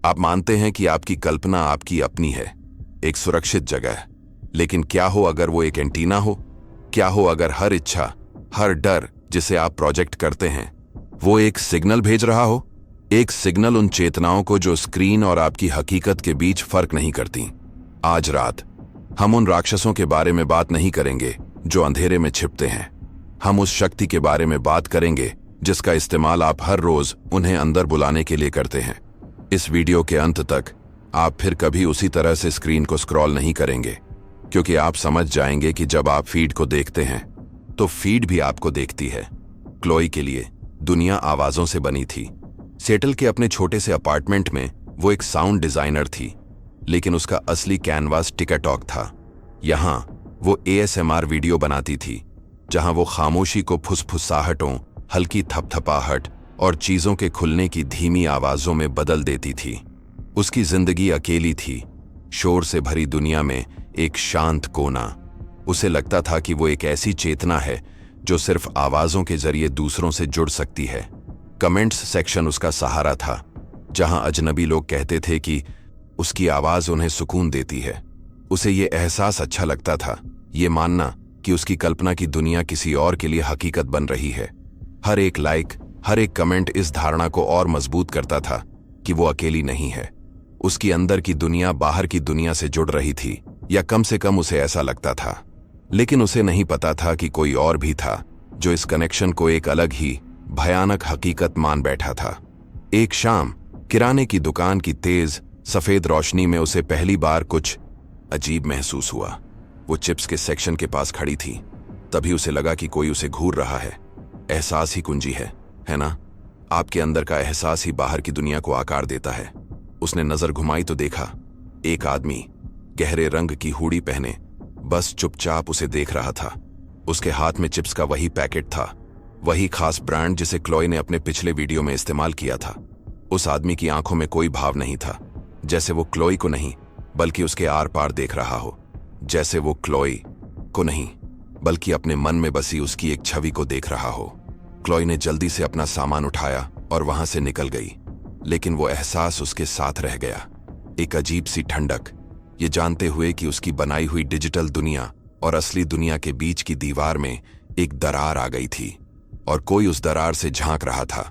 आप मानते हैं कि आपकी कल्पना आपकी अपनी है, एक सुरक्षित जगह। लेकिन क्या हो अगर वो एक एंटीना हो? क्या हो अगर हर इच्छा, हर डर जिसे आप प्रोजेक्ट करते हैं, वो एक सिग्नल भेज रहा हो? एक सिग्नल उन चेतनाओं को जो स्क्रीन और आपकी हकीकत के बीच फर्क नहीं करती। आज रात हम उन राक्षसों के बारे में बात नहीं करेंगे जो अंधेरे में छिपते हैं। हम उस शक्ति के बारे में बात करेंगे जिसका इस्तेमाल आप हर रोज उन्हें अंदर बुलाने के लिए करते हैं। इस वीडियो के अंत तक आप फिर कभी उसी तरह से स्क्रीन को स्क्रॉल नहीं करेंगे, क्योंकि आप समझ जाएंगे कि जब आप फीड को देखते हैं तो फीड भी आपको देखती है। क्लोई के लिए दुनिया आवाजों से बनी थी। सेटल के अपने छोटे से अपार्टमेंट में वो एक साउंड डिजाइनर थी, लेकिन उसका असली कैनवास टिकटॉक था। यहां वो ASMR वीडियो बनाती थी, जहां वो खामोशी को फुसफुसाहटों, हल्की थपथपाहट और चीजों के खुलने की धीमी आवाजों में बदल देती थी। उसकी जिंदगी अकेली थी, शोर से भरी दुनिया में एक शांत कोना। उसे लगता था कि वो एक ऐसी चेतना है जो सिर्फ आवाजों के जरिए दूसरों से जुड़ सकती है। कमेंट्स सेक्शन उसका सहारा था, जहां अजनबी लोग कहते थे कि उसकी आवाज उन्हें सुकून देती है। उसे ये एहसास अच्छा लगता था, ये मानना कि उसकी कल्पना की दुनिया किसी और के लिए हकीकत बन रही है। हर एक लाइक, हर एक कमेंट इस धारणा को और मजबूत करता था कि वो अकेली नहीं है। उसकी अंदर की दुनिया बाहर की दुनिया से जुड़ रही थी, या कम से कम उसे ऐसा लगता था। लेकिन उसे नहीं पता था कि कोई और भी था जो इस कनेक्शन को एक अलग ही भयानक हकीकत मान बैठा था। एक शाम किराने की दुकान की तेज सफेद रोशनी में उसे पहली बार कुछ अजीब महसूस हुआ। वो चिप्स के सेक्शन के पास खड़ी थी। तभी उसे लगा कि कोई उसे घूर रहा है। एहसास ही कुंजी है ना? आपके अंदर का एहसास ही बाहर की दुनिया को आकार देता है। उसने नजर घुमाई तो देखा एक आदमी गहरे रंग की हुडी पहने बस चुपचाप उसे देख रहा था। उसके हाथ में चिप्स का वही पैकेट था, वही खास ब्रांड जिसे क्लोई ने अपने पिछले वीडियो में इस्तेमाल किया था। उस आदमी की आंखों में कोई भाव नहीं था, जैसे वो क्लोई को नहीं बल्कि उसके आर पार देख रहा हो। जैसे वो क्लोई को नहीं बल्कि अपने मन में बसी उसकी एक छवि को देख रहा हो। क्लोई ने जल्दी से अपना सामान उठाया और वहां से निकल गई, लेकिन वो एहसास उसके साथ रह गया। एक अजीब सी ठंडक, ये जानते हुए कि उसकी बनाई हुई डिजिटल दुनिया और असली दुनिया के बीच की दीवार में एक दरार आ गई थी और कोई उस दरार से झांक रहा था।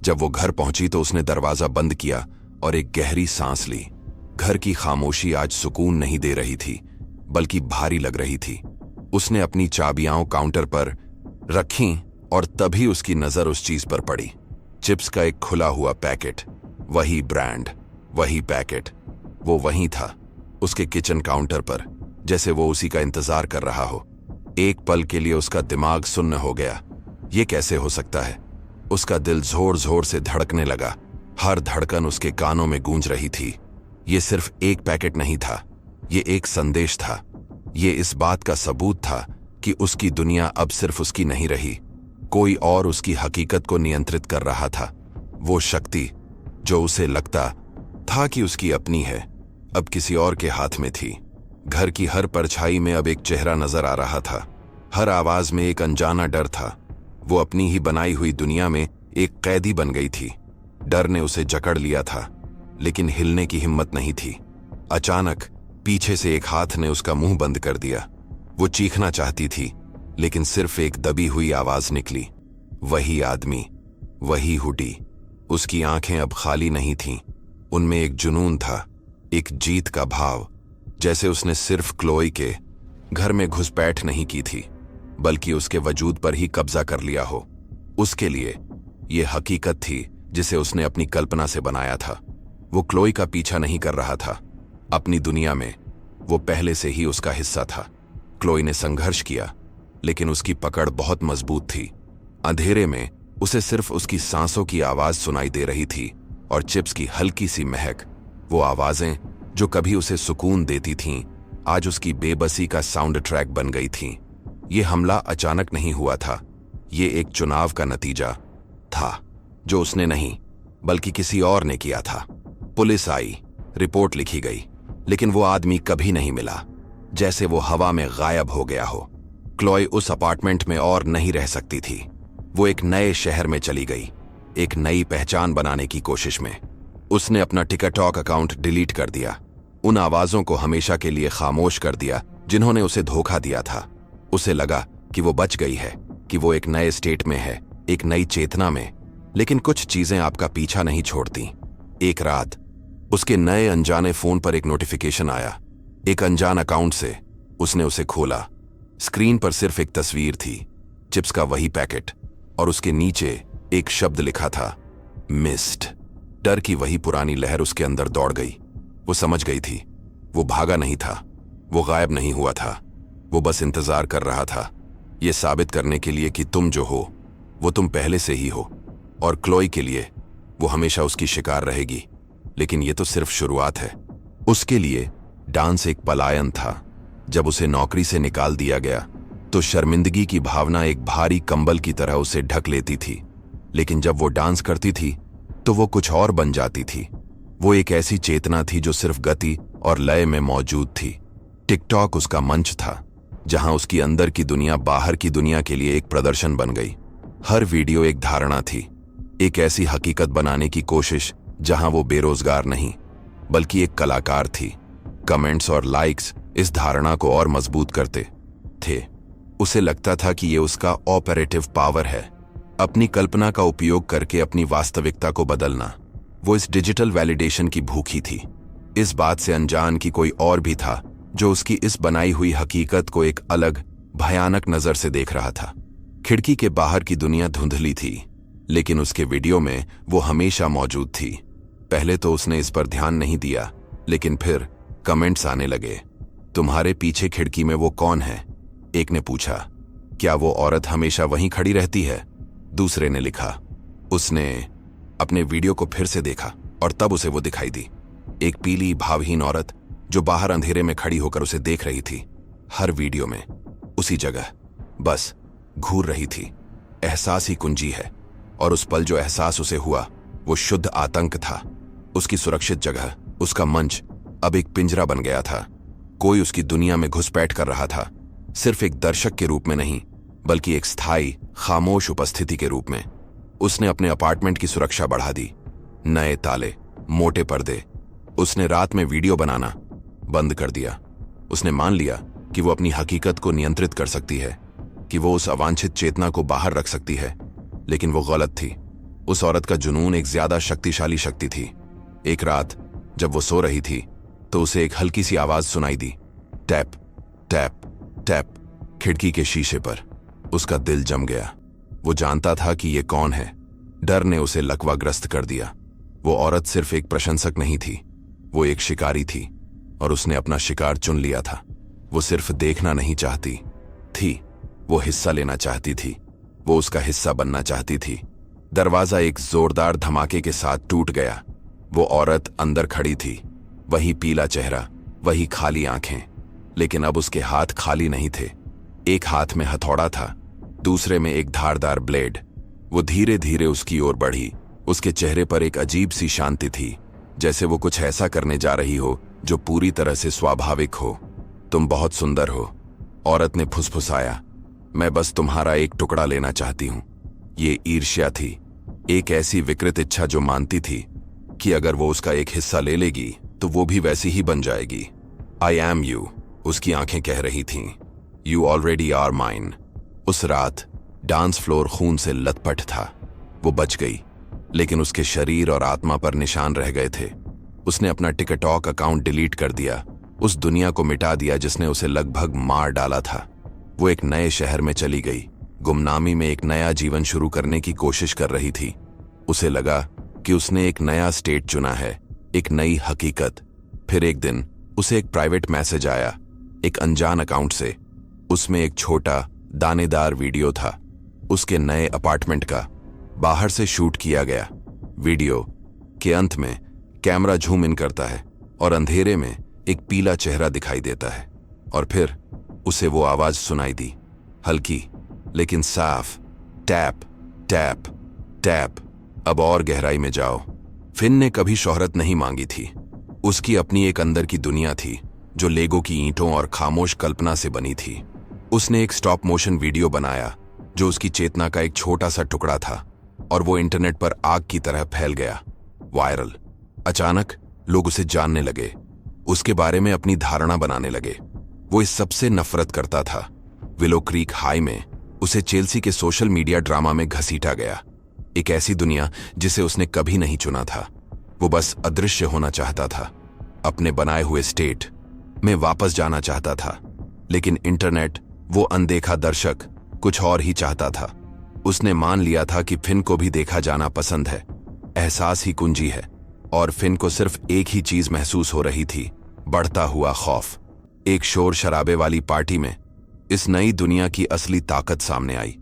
जब वो घर पहुंची तो उसने दरवाजा बंद किया और एक गहरी सांस ली। घर की खामोशी आज सुकून नहीं दे रही थी, बल्कि भारी लग रही थी। उसने अपनी चाबियां काउंटर पर रखीं और तभी उसकी नजर उस चीज पर पड़ी, चिप्स का एक खुला हुआ पैकेट। वही ब्रांड, वही पैकेट, वो वहीं था उसके किचन काउंटर पर, जैसे वो उसी का इंतजार कर रहा हो। एक पल के लिए उसका दिमाग सुन्न हो गया। ये कैसे हो सकता है? उसका दिल जोर जोर से धड़कने लगा। हर धड़कन उसके कानों में गूंज रही थी। ये सिर्फ एक पैकेट नहीं था, ये एक संदेश था। ये इस बात का सबूत था कि उसकी दुनिया अब सिर्फ उसकी नहीं रही, कोई और उसकी हकीकत को नियंत्रित कर रहा था। वो शक्ति जो उसे लगता था कि उसकी अपनी है, अब किसी और के हाथ में थी। घर की हर परछाई में अब एक चेहरा नजर आ रहा था, हर आवाज में एक अनजाना डर था। वो अपनी ही बनाई हुई दुनिया में एक कैदी बन गई थी। डर ने उसे जकड़ लिया था, लेकिन हिलने की हिम्मत नहीं थी। अचानक पीछे से एक हाथ ने उसका मुंह बंद कर दिया। वो चीखना चाहती थी, लेकिन सिर्फ एक दबी हुई आवाज निकली। वही आदमी, वही हुडी। उसकी आंखें अब खाली नहीं थीं, उनमें एक जुनून था, एक जीत का भाव, जैसे उसने सिर्फ क्लोई के घर में घुसपैठ नहीं की थी, बल्कि उसके वजूद पर ही कब्जा कर लिया हो। उसके लिए यह हकीकत थी जिसे उसने अपनी कल्पना से बनाया था। वो क्लोई का पीछा नहीं कर रहा था, अपनी दुनिया में वो पहले से ही उसका हिस्सा था। क्लोई ने संघर्ष किया, लेकिन उसकी पकड़ बहुत मजबूत थी। अंधेरे में उसे सिर्फ उसकी सांसों की आवाज सुनाई दे रही थी और चिप्स की हल्की सी महक। वो आवाजें जो कभी उसे सुकून देती थीं, आज उसकी बेबसी का साउंड ट्रैक बन गई थीं। ये हमला अचानक नहीं हुआ था, ये एक चुनाव का नतीजा था, जो उसने नहीं बल्कि किसी और ने किया था। पुलिस आई, रिपोर्ट लिखी गई, लेकिन वो आदमी कभी नहीं मिला, जैसे वो हवा में गायब हो गया हो। क्लोई उस अपार्टमेंट में और नहीं रह सकती थी। वो एक नए शहर में चली गई, एक नई पहचान बनाने की कोशिश में। उसने अपना टिकटॉक अकाउंट डिलीट कर दिया, उन आवाजों को हमेशा के लिए खामोश कर दिया जिन्होंने उसे धोखा दिया था। उसे लगा कि वो बच गई है, कि वो एक नए स्टेट में है, एक नई चेतना में। लेकिन कुछ चीजें आपका पीछा नहीं छोड़ती। एक रात उसके नए अनजाने फोन पर एक नोटिफिकेशन आया, एक अनजान अकाउंट से। उसने उसे खोला। स्क्रीन पर सिर्फ एक तस्वीर थी, चिप्स का वही पैकेट, और उसके नीचे एक शब्द लिखा था, मिस्ड। डर की वही पुरानी लहर उसके अंदर दौड़ गई। वो समझ गई थी, वो भागा नहीं था, वो गायब नहीं हुआ था, वो बस इंतजार कर रहा था, ये साबित करने के लिए कि तुम जो हो वो तुम पहले से ही हो। और क्लोई के लिए वो हमेशा उसकी शिकार रहेगी। लेकिन ये तो सिर्फ शुरुआत है। उसके लिए डांस एक पलायन था। जब उसे नौकरी से निकाल दिया गया तो शर्मिंदगी की भावना एक भारी कंबल की तरह उसे ढक लेती थी। लेकिन जब वो डांस करती थी तो वो कुछ और बन जाती थी। वो एक ऐसी चेतना थी जो सिर्फ गति और लय में मौजूद थी। टिकटॉक उसका मंच था, जहां उसकी अंदर की दुनिया बाहर की दुनिया के लिए एक प्रदर्शन बन गई। हर वीडियो एक धारणा थी, एक ऐसी हकीकत बनाने की कोशिश जहां वो बेरोजगार नहीं बल्कि एक कलाकार थी। कमेंट्स और लाइक्स इस धारणा को और मजबूत करते थे। उसे लगता था कि ये उसका ऑपरेटिव पावर है, अपनी कल्पना का उपयोग करके अपनी वास्तविकता को बदलना। वो इस डिजिटल वैलिडेशन की भूखी थी, इस बात से अनजान कि कोई और भी था जो उसकी इस बनाई हुई हकीकत को एक अलग भयानक नजर से देख रहा था। खिड़की के बाहर की दुनिया धुंधली थी, लेकिन उसके वीडियो में वो हमेशा मौजूद थी। पहले तो उसने इस पर ध्यान नहीं दिया, लेकिन फिर कमेंट्स आने लगे। तुम्हारे पीछे खिड़की में वो कौन है? एक ने पूछा। क्या वो औरत हमेशा वहीं खड़ी रहती है? दूसरे ने लिखा। उसने अपने वीडियो को फिर से देखा और तब उसे वो दिखाई दी, एक पीली भावहीन औरत जो बाहर अंधेरे में खड़ी होकर उसे देख रही थी। हर वीडियो में उसी जगह बस घूर रही थी। एहसास ही कुंजी है। और उस पल जो एहसास उसे हुआ वो शुद्ध आतंक था। उसकी सुरक्षित जगह, उसका मंच अब एक पिंजरा बन गया था। कोई उसकी दुनिया में घुसपैठ कर रहा था, सिर्फ एक दर्शक के रूप में नहीं बल्कि एक स्थायी खामोश उपस्थिति के रूप में। उसने अपने अपार्टमेंट की सुरक्षा बढ़ा दी। नए ताले, मोटे पर्दे। उसने रात में वीडियो बनाना बंद कर दिया। उसने मान लिया कि वो अपनी हकीकत को नियंत्रित कर सकती है, कि वो उस अवांछित चेतना को बाहर रख सकती है। लेकिन वो गलत थी। उस औरत का जुनून एक ज्यादा शक्तिशाली शक्ति थी। एक रात जब वो सो रही थी तो उसे एक हल्की सी आवाज सुनाई दी, टैप टैप टैप, खिड़की के शीशे पर। उसका दिल जम गया। वो जानता था कि ये कौन है। डर ने उसे लकवाग्रस्त कर दिया। वो औरत सिर्फ एक प्रशंसक नहीं थी, वो एक शिकारी थी, और उसने अपना शिकार चुन लिया था। वो सिर्फ देखना नहीं चाहती थी, वो हिस्सा लेना चाहती थी। वो उसका हिस्सा बनना चाहती थी। दरवाजा एक जोरदार धमाके के साथ टूट गया। वो औरत अंदर खड़ी थी, वही पीला चेहरा, वही खाली आंखें। लेकिन अब उसके हाथ खाली नहीं थे। एक हाथ में हथौड़ा था, दूसरे में एक धारदार ब्लेड। वो धीरे धीरे उसकी ओर बढ़ी। उसके चेहरे पर एक अजीब सी शांति थी, जैसे वो कुछ ऐसा करने जा रही हो जो पूरी तरह से स्वाभाविक हो। तुम बहुत सुंदर हो, औरत ने फुसफुसाया। मैं बस तुम्हारा एक टुकड़ा लेना चाहती हूं। ये ईर्ष्या थी, एक ऐसी विकृत इच्छा जो मानती थी कि अगर वो उसका एक हिस्सा ले लेगी तो वो भी वैसी ही बन जाएगी। आई एम यू, उसकी आंखें कह रही थीं। You already are mine. उस रात डांस फ्लोर खून से लथपथ था। वो बच गई, लेकिन उसके शरीर और आत्मा पर निशान रह गए थे। उसने अपना टिकटॉक अकाउंट डिलीट कर दिया, उस दुनिया को मिटा दिया जिसने उसे लगभग मार डाला था। वो एक नए शहर में चली गई, गुमनामी में एक नया जीवन शुरू करने की कोशिश कर रही थी। उसे लगा कि उसने एक नया स्टेट चुना है, एक नई हकीकत। फिर एक दिन उसे एक प्राइवेट मैसेज आया, एक अनजान अकाउंट से। उसमें एक छोटा दानेदार वीडियो था, उसके नए अपार्टमेंट का, बाहर से शूट किया गया। वीडियो के अंत में कैमरा झूम इन करता है और अंधेरे में एक पीला चेहरा दिखाई देता है। और फिर उसे वो आवाज सुनाई दी, हल्की लेकिन साफ, टैप टैप टैप, अब और गहराई में जाओ। फिन ने कभी शोहरत नहीं मांगी थी। उसकी अपनी एक अंदर की दुनिया थी जो लेगो की ईंटों और खामोश कल्पना से बनी थी। उसने एक स्टॉप मोशन वीडियो बनाया जो उसकी चेतना का एक छोटा सा टुकड़ा था, और वो इंटरनेट पर आग की तरह फैल गया, वायरल। अचानक लोग उसे जानने लगे, उसके बारे में अपनी धारणा बनाने लगे। वो इस सबसे नफरत करता था। विलो क्रीक हाई में उसे चेल्सी के सोशल मीडिया ड्रामा में घसीटा गया, एक ऐसी दुनिया जिसे उसने कभी नहीं चुना था। वो बस अदृश्य होना चाहता था, अपने बनाए हुए स्टेट में वापस जाना चाहता था। लेकिन इंटरनेट, वो अनदेखा दर्शक, कुछ और ही चाहता था। उसने मान लिया था कि फिन को भी देखा जाना पसंद है, एहसास ही कुंजी है। और फिन को सिर्फ एक ही चीज महसूस हो रही थी, बढ़ता हुआ खौफ। एक शोर शराबे वाली पार्टी में इस नई दुनिया की असली ताकत सामने आई।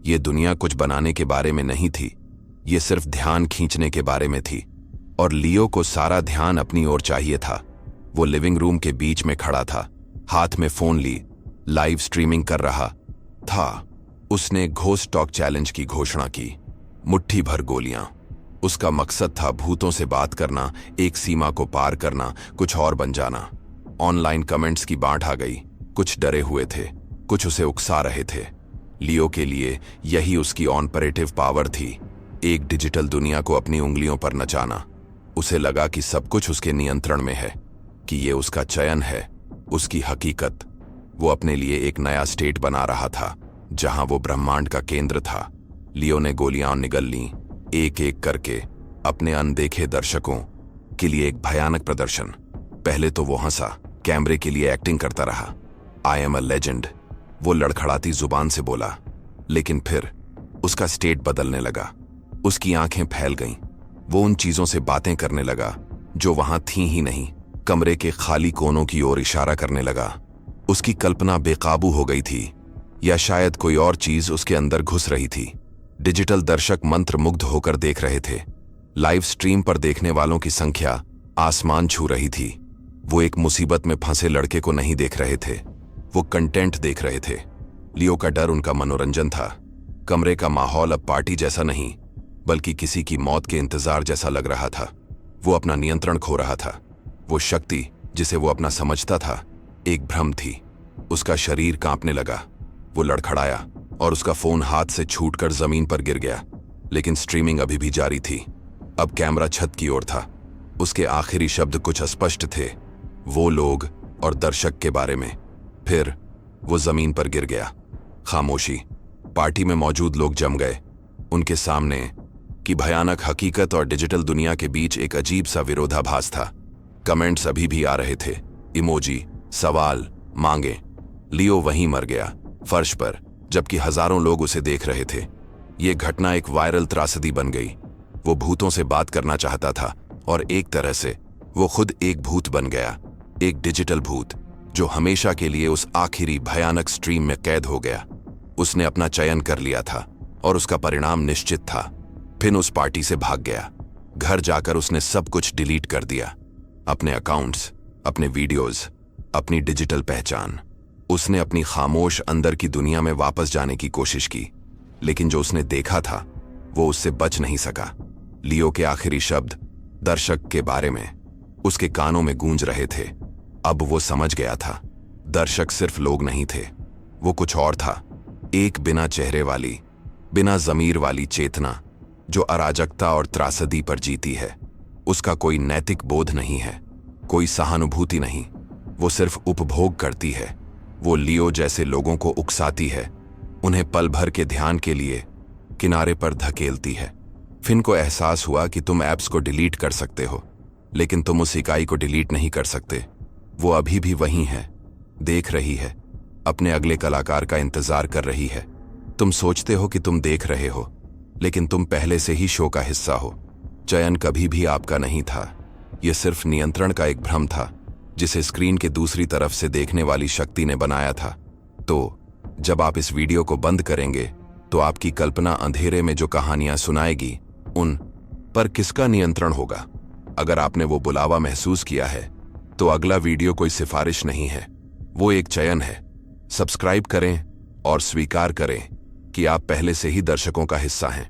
ये दुनिया कुछ बनाने के बारे में नहीं थी, ये सिर्फ ध्यान खींचने के बारे में थी। और लियो को सारा ध्यान अपनी ओर चाहिए था। वो लिविंग रूम के बीच में खड़ा था, हाथ में फोन ली, लाइव स्ट्रीमिंग कर रहा था। उसने घोस्ट टॉक चैलेंज की घोषणा की। मुट्ठी भर गोलियां। उसका मकसद था भूतों से बात करना, एक सीमा को पार करना, कुछ और बन जाना। ऑनलाइन कमेंट्स की बांट आ गई। कुछ डरे हुए थे, कुछ उसे उकसा रहे थे। लियो के लिए यही उसकी ऑपरेटिव पावर थी, एक डिजिटल दुनिया को अपनी उंगलियों पर नचाना। उसे लगा कि सब कुछ उसके नियंत्रण में है, कि ये उसका चयन है, उसकी हकीकत। वो अपने लिए एक नया स्टेट बना रहा था, जहां वो ब्रह्मांड का केंद्र था। लियो ने गोलियां निगल लीं, एक एक करके, अपने अनदेखे दर्शकों के लिए एक भयानक प्रदर्शन। पहले तो वो हंसा, कैमरे के लिए एक्टिंग करता रहा। आई एम अ लेजेंड, वो लड़खड़ाती जुबान से बोला। लेकिन फिर उसका स्टेट बदलने लगा। उसकी आंखें फैल गईं। वो उन चीजों से बातें करने लगा जो वहां थीं ही नहीं। कमरे के खाली कोनों की ओर इशारा करने लगा। उसकी कल्पना बेकाबू हो गई थी, या शायद कोई और चीज उसके अंदर घुस रही थी। डिजिटल दर्शक मंत्रमुग्ध होकर देख रहे थे। लाइव स्ट्रीम पर देखने वालों की संख्या आसमान छू रही थी। वो एक मुसीबत में फंसे लड़के को नहीं देख रहे थे, वो कंटेंट देख रहे थे। लियो का डर उनका मनोरंजन था। कमरे का माहौल अब पार्टी जैसा नहीं, बल्कि किसी की मौत के इंतजार जैसा लग रहा था। वो अपना नियंत्रण खो रहा था। वो शक्ति जिसे वो अपना समझता था, एक भ्रम थी। उसका शरीर कांपने लगा। वो लड़खड़ाया और उसका फोन हाथ से छूटकर जमीन पर गिर गया। लेकिन स्ट्रीमिंग अभी भी जारी थी। अब कैमरा छत की ओर था। उसके आखिरी शब्द कुछ अस्पष्ट थे, वो लोग और दर्शक के बारे में। फिर वो जमीन पर गिर गया। खामोशी। पार्टी में मौजूद लोग जम गए। उनके सामने की भयानक हकीकत और डिजिटल दुनिया के बीच एक अजीब सा विरोधाभास था। कमेंट्स अभी भी आ रहे थे, इमोजी, सवाल, मांगे। लियो वहीं मर गया, फर्श पर, जबकि हजारों लोग उसे देख रहे थे। ये घटना एक वायरल त्रासदी बन गई। वो भूतों से बात करना चाहता था, और एक तरह से वो खुद एक भूत बन गया, एक डिजिटल भूत जो हमेशा के लिए उस आखिरी भयानक स्ट्रीम में कैद हो गया। उसने अपना चयन कर लिया था और उसका परिणाम निश्चित था। फिर उस पार्टी से भाग गया। घर जाकर उसने सब कुछ डिलीट कर दिया, अपने अकाउंट्स, अपने वीडियोस, अपनी डिजिटल पहचान। उसने अपनी खामोश अंदर की दुनिया में वापस जाने की कोशिश की, लेकिन जो उसने देखा था वो उससे बच नहीं सका। लियो के आखिरी शब्द दर्शक के बारे में उसके कानों में गूंज रहे थे। अब वो समझ गया था, दर्शक सिर्फ लोग नहीं थे, वो कुछ और था। एक बिना चेहरे वाली, बिना जमीर वाली चेतना जो अराजकता और त्रासदी पर जीती है। उसका कोई नैतिक बोध नहीं है, कोई सहानुभूति नहीं, वो सिर्फ उपभोग करती है। वो लियो जैसे लोगों को उकसाती है, उन्हें पल भर के ध्यान के लिए किनारे पर धकेलती है। फिन को एहसास हुआ कि तुम ऐप्स को डिलीट कर सकते हो, लेकिन तुम उस इकाई को डिलीट नहीं कर सकते। वो अभी भी वहीं है, देख रही है, अपने अगले कलाकार का इंतजार कर रही है। तुम सोचते हो कि तुम देख रहे हो, लेकिन तुम पहले से ही शो का हिस्सा हो। चयन कभी भी आपका नहीं था, यह सिर्फ नियंत्रण का एक भ्रम था जिसे स्क्रीन के दूसरी तरफ से देखने वाली शक्ति ने बनाया था। तो जब आप इस वीडियो को बंद करेंगे तो आपकी कल्पना अंधेरे में जो कहानियां सुनाएगी उन पर किसका नियंत्रण होगा? अगर आपने वो बुलावा महसूस किया है तो अगला वीडियो कोई सिफारिश नहीं है, वो एक चयन है। सब्सक्राइब करें और स्वीकार करें कि आप पहले से ही दर्शकों का हिस्सा हैं।